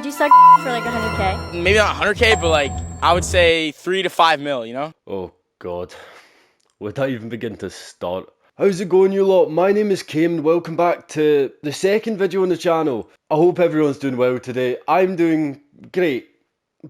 Would you suck for like 100K? Maybe not 100K, but like, I would say 3 to 5 mil, you know? Oh god, would I even begin to start? How's it going, you lot? My name is Kayem and welcome back to the second video on the channel. I hope everyone's doing well today. I'm doing great,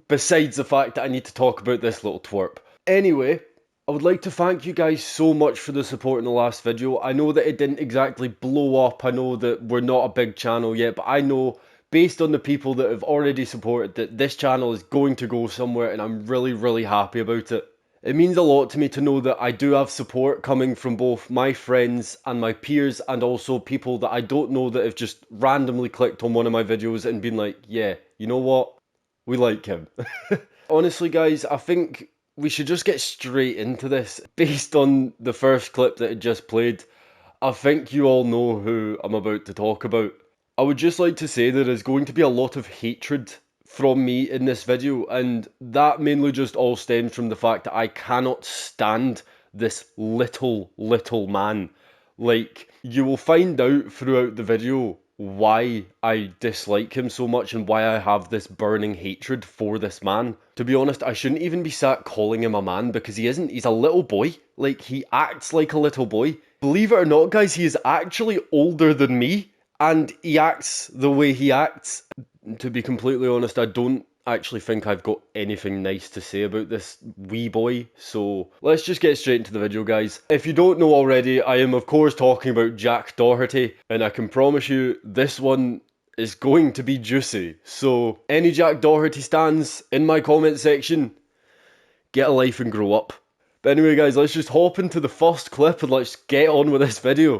besides the fact that I need to talk about this little twerp. Anyway, I would like to thank you guys so much for the support in the last video. I know that it didn't exactly blow up, I know that we're not a big channel yet, but I know based on the people that have already supported that this channel is going to go somewhere, and I'm really happy about it. It means a lot to me to know that I do have support coming from both my friends and my peers, and also people that I don't know that have just randomly clicked on one of my videos and been like, yeah, you know what? We like him. Honestly guys, I think we should just get straight into this. Based on the first clip that it just played, I think you all know who I'm about to talk about. I would just like to say there is going to be a lot of hatred from me in this video, and that mainly just all stems from the fact that I cannot stand this little man. Like, you will find out throughout the video why I dislike him so much and why I have this burning hatred for this man. To be honest, I shouldn't even be sat calling him a man, because he isn't. He's a little boy. Like, he acts like a little boy. Believe it or not, guys, he is actually older than me, and he acts the way he acts. To be completely honest, I don't actually think I've got anything nice to say about this wee boy, so let's just get straight into the video, guys. If you don't know already, I am of course talking about Jack Doherty, and I can promise you this one is going to be juicy. So any Jack Doherty stans in my comment section, get a life and grow up. But anyway guys, let's just hop into the first clip and let's get on with this video.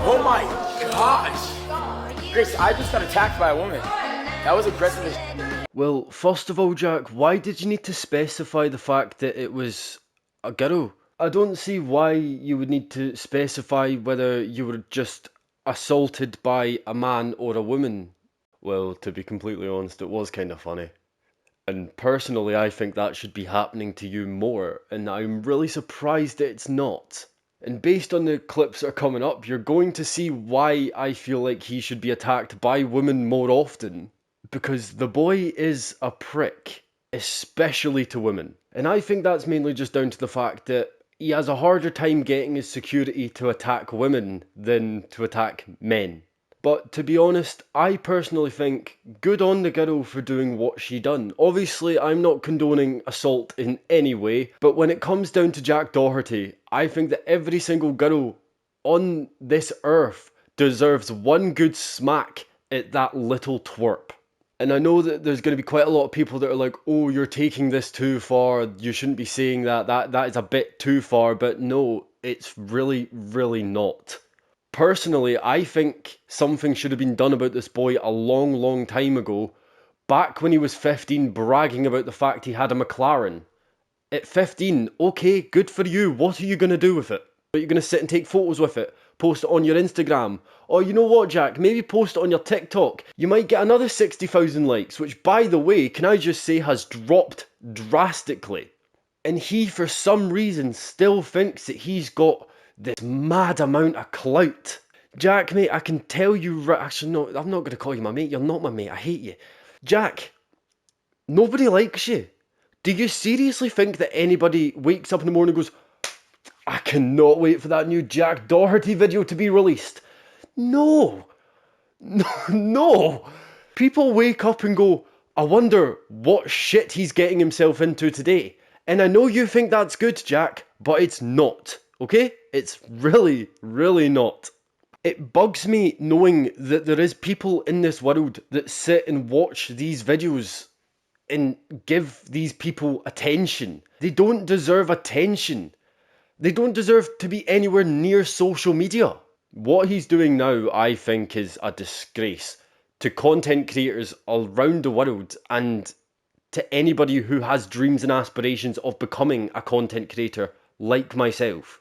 Oh my gosh! Grace, I just got attacked by a woman. That was aggressive as Well, first of all, Jack, why did you need to specify the fact that it was a girl? I don't see why you would need to specify whether you were just assaulted by a man or a woman. Well, to be completely honest, it was kind of funny. And personally, I think that should be happening to you more, and I'm really surprised that it's not. And based on the clips that are coming up, you're going to see why I feel like he should be attacked by women more often. Because the boy is a prick, especially to women. And I think that's mainly just down to the fact that he has a harder time getting his security to attack women than to attack men. But to be honest, I personally think good on the girl for doing what she done. Obviously, I'm not condoning assault in any way, but when it comes down to Jack Doherty, I think that every single girl on this earth deserves one good smack at that little twerp. And I know that there's going to be quite a lot of people that are like, oh, you're taking this too far, you shouldn't be saying that, that is a bit too far, but no, it's really not. Personally, I think something should have been done about this boy a long time ago, back when he was 15 bragging about the fact he had a McLaren. At 15, okay, good for you, what are you going to do with it? Are you going to sit and take photos with it? Post it on your Instagram? Or you know what, Jack, maybe post it on your TikTok. You might get another 60,000 likes, which by the way, can I just say has dropped drastically. And he, for some reason, still thinks that he's got this mad amount of clout. Jack, mate, I can tell you actually, no, I'm not going to call you my mate. You're not my mate. I hate you. Jack, nobody likes you. Do you seriously think that anybody wakes up in the morning and goes, I cannot wait for that new Jack Doherty video to be released? No. People wake up and go, I wonder what shit he's getting himself into today. And I know you think that's good, Jack, but it's not. Okay? It's really not. It bugs me knowing that there is people in this world that sit and watch these videos and give these people attention. They don't deserve attention. They don't deserve to be anywhere near social media. What he's doing now, I think, is a disgrace to content creators around the world and to anybody who has dreams and aspirations of becoming a content creator like myself.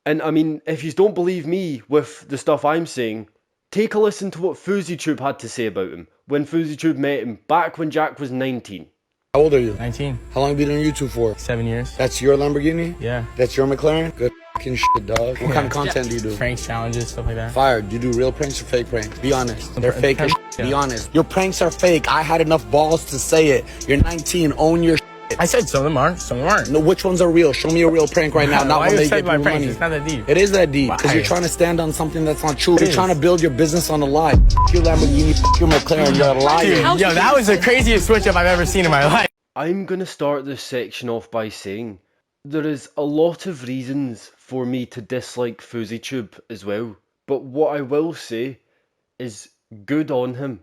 And I mean, if you don't believe me with the stuff I'm saying, take a listen to what FouseyTube had to say about him when FouseyTube met him back when Jack was 19. How old are you? 19. How long have you been on YouTube for? 7 years. That's your Lamborghini? Yeah. That's your McLaren? Good f***ing shit, dog. What kind of content do you do? Pranks, challenges, stuff like that. Fire. Do you do real pranks or fake pranks? Be honest. They're fake as shit. Be honest. Your pranks are fake. I had enough balls to say it. You're 19. Own your I said some of them aren't, some of them aren't. No, which ones are real? Show me a real prank right now. Not Why one you that you said get my people pranks? money. It's not that deep. It is that deep because Why? you're trying to stand on something that's not true. It You're is. trying to build your business on a lie. Your Lamborghini, your McLaren, you're a liar. Dude, yo, that was the craziest switch up I've ever seen in my life. I'm gonna start this section off by saying there is a lot of reasons for me to dislike FouseyTube as well. But what I will say is good on him,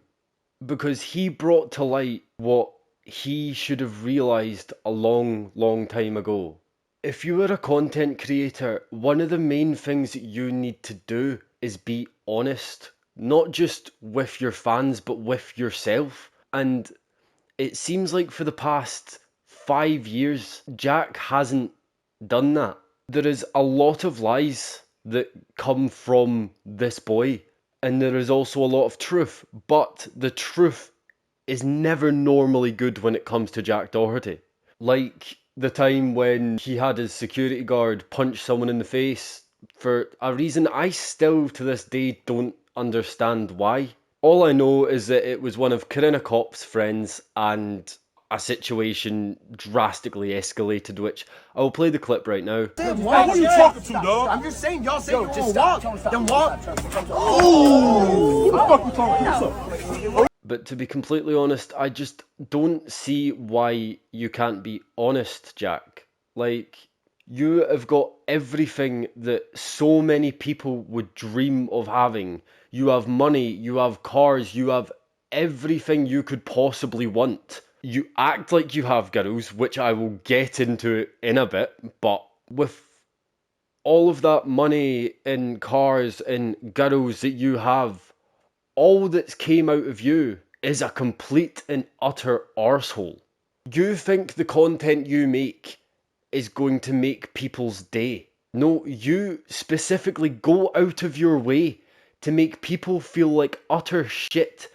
because he brought to light what he should have realised a long time ago. If you are a content creator, one of the main things that you need to do is be honest. Not just with your fans, but with yourself. And it seems like for the past 5 years, Jack hasn't done that. There is a lot of lies that come from this boy, and there is also a lot of truth, but the truth is never normally good when it comes to Jack Doherty. Like the time when he had his security guard punch someone in the face for a reason I still to this day don't understand why. All I know is that it was one of Karina Kopp's friends and a situation drastically escalated, which I will play the clip right now. Who are you talking to, dog? I'm just saying, y'all say you just walk. Then walk. Who the fuck you talking to? What's up? But to be completely honest, I just don't see why you can't be honest, Jack. Like, you have got everything that so many people would dream of having. You have money, you have cars, you have everything you could possibly want. You act like you have girls, which I will get into in a bit, but with all of that money and cars and girls that you have, all that's came out of you is a complete and utter arsehole. You think the content you make is going to make people's day. No, you specifically go out of your way to make people feel like utter shit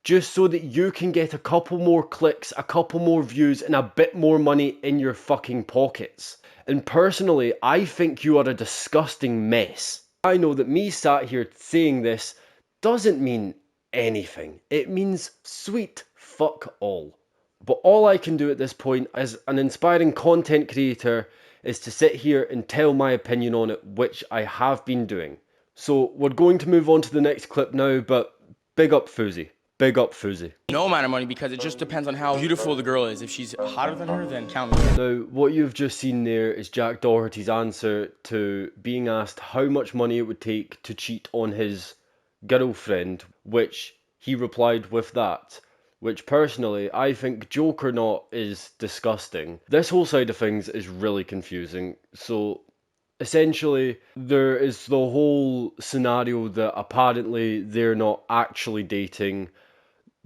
just so that you can get a couple more clicks, a couple more views, and a bit more money in your fucking pockets. And personally, I think you are a disgusting mess. I know that me sat here saying this doesn't mean anything. It means sweet fuck all. But all I can do at this point as an inspiring content creator is to sit here and tell my opinion on it, which I have been doing. So we're going to move on to the next clip now, but big up Fousey. Big up Fousey. No amount of money because it just depends on how beautiful the girl is. If she's hotter than her, then count me in. Now, what you've just seen there is Jack Doherty's answer to being asked how much money it would take to cheat on his girlfriend, which he replied with that, which personally I think, joke or not, is disgusting. This whole side of things is really confusing. So essentially there is the whole scenario that apparently they're not actually dating,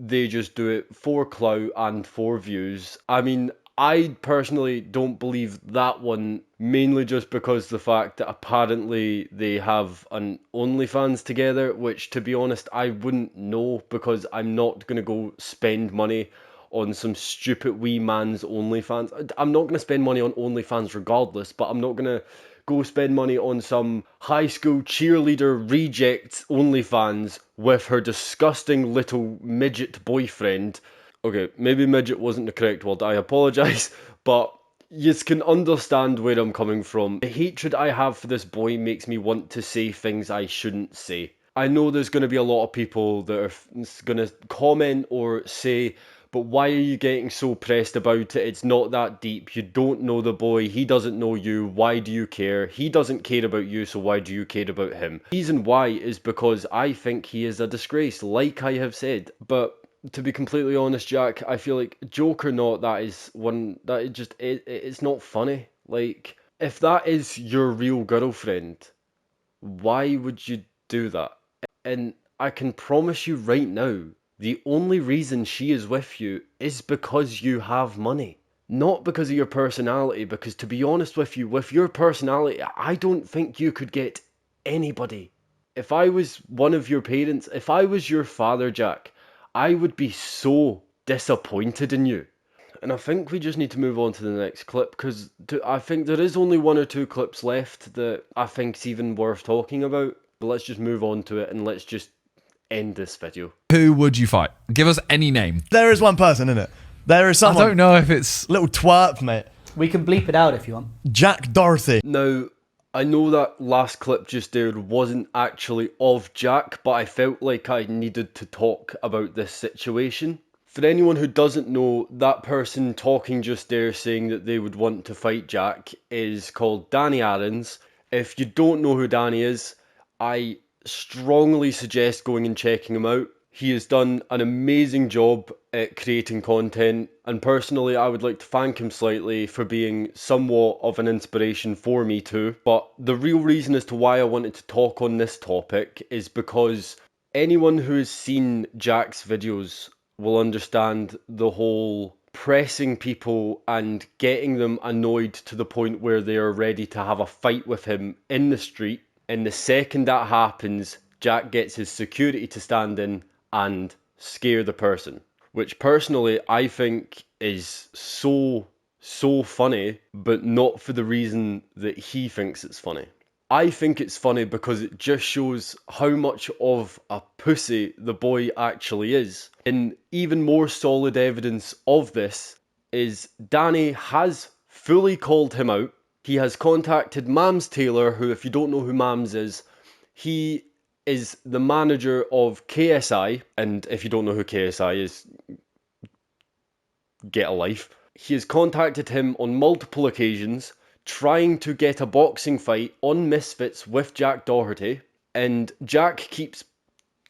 they just do it for clout and for views. I mean, I personally don't believe that one, mainly just because the fact that apparently they have an OnlyFans together, which to be honest I wouldn't know because I'm not going to go spend money on some stupid wee man's OnlyFans. I'm not going to spend money on OnlyFans regardless, but I'm not going to go spend money on some high school cheerleader reject OnlyFans with her disgusting little midget boyfriend. Okay, maybe midget wasn't the correct word, I apologise, but you can understand where I'm coming from. The hatred I have for this boy makes me want to say things I shouldn't say. I know there's going to be a lot of people that are going to comment or say, but why are you getting so pressed about it? It's not that deep. You don't know the boy. He doesn't know you. Why do you care? He doesn't care about you, so why do you care about him? The reason why is because I think he is a disgrace, like I have said. But to be completely honest, Jack, I feel like, joke or not, that is one that it just it's not funny. Like, if that is your real girlfriend, why would you do that? And I can promise you right now, the only reason she is with you is because you have money. Not because of your personality, because to be honest with you, with your personality, I don't think you could get anybody. If I was one of your parents, if I was your father, Jack, I would be so disappointed in you. And I think we just need to move on to the next clip, because I think there is only 1 or 2 clips left that I think's even worth talking about. But let's just move on to it and let's just end this video. Who would you fight? Give us any name. There is one person, isn't it? There is someone. I don't know if it's... Little twerp, mate. We can bleep it out if you want. Jack Doherty. Now, I know that last clip just there wasn't actually of Jack, but I felt like I needed to talk about this situation. For anyone who doesn't know, that person talking just there saying that they would want to fight Jack is called Danny Aarons. If you don't know who Danny is, I strongly suggest going and checking him out. He has done an amazing job at creating content, and personally I would like to thank him slightly for being somewhat of an inspiration for me too. But the real reason as to why I wanted to talk on this topic is because anyone who has seen Jack's videos will understand the whole pressing people and getting them annoyed to the point where they are ready to have a fight with him in the street. And the second that happens, Jack gets his security to stand in and scare the person. Which personally I think is so funny, but not for the reason that he thinks it's funny. I think it's funny because it just shows how much of a pussy the boy actually is. And even more solid evidence of this is Danny has fully called him out. He has contacted Mams Taylor, who, if you don't know who Mams is, he is the manager of KSI. And if you don't know who KSI is, get a life. He has contacted him on multiple occasions, trying to get a boxing fight on Misfits with Jack Doherty, and Jack keeps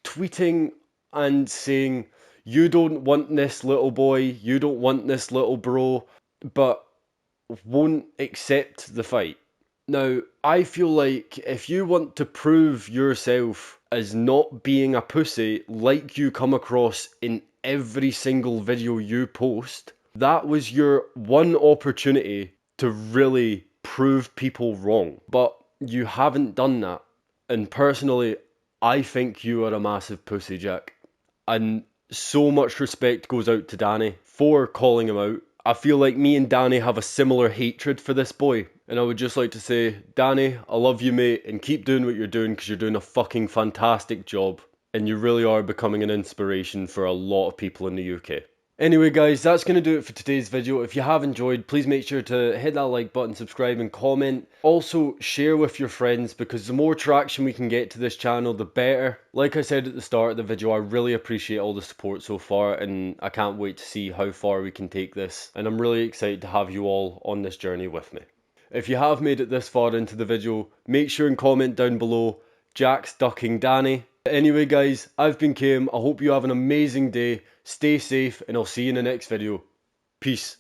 tweeting and saying, "You don't want this, little boy, you don't want this, little bro," but won't accept the fight. Now, I feel like if you want to prove yourself as not being a pussy like you come across in every single video you post, that was your one opportunity to really prove people wrong, but you haven't done that. And personally, I think you are a massive pussy, Jack. And so much respect goes out to Danny for calling him out. I feel like me and Danny have a similar hatred for this boy. And I would just like to say, Danny, I love you, mate, and keep doing what you're doing because you're doing a fucking fantastic job. And you really are becoming an inspiration for a lot of people in the UK. Anyway guys, that's going to do it for today's video. If you have enjoyed, please make sure to hit that like button, subscribe and comment. Also, share with your friends because the more traction we can get to this channel, the better. Like I said at the start of the video, I really appreciate all the support so far and I can't wait to see how far we can take this. And I'm really excited to have you all on this journey with me. If you have made it this far into the video, make sure and comment down below, Jack's ducking Danny. Anyway guys, I've been Kayem. I hope you have an amazing day. Stay safe and I'll see you in the next video. Peace.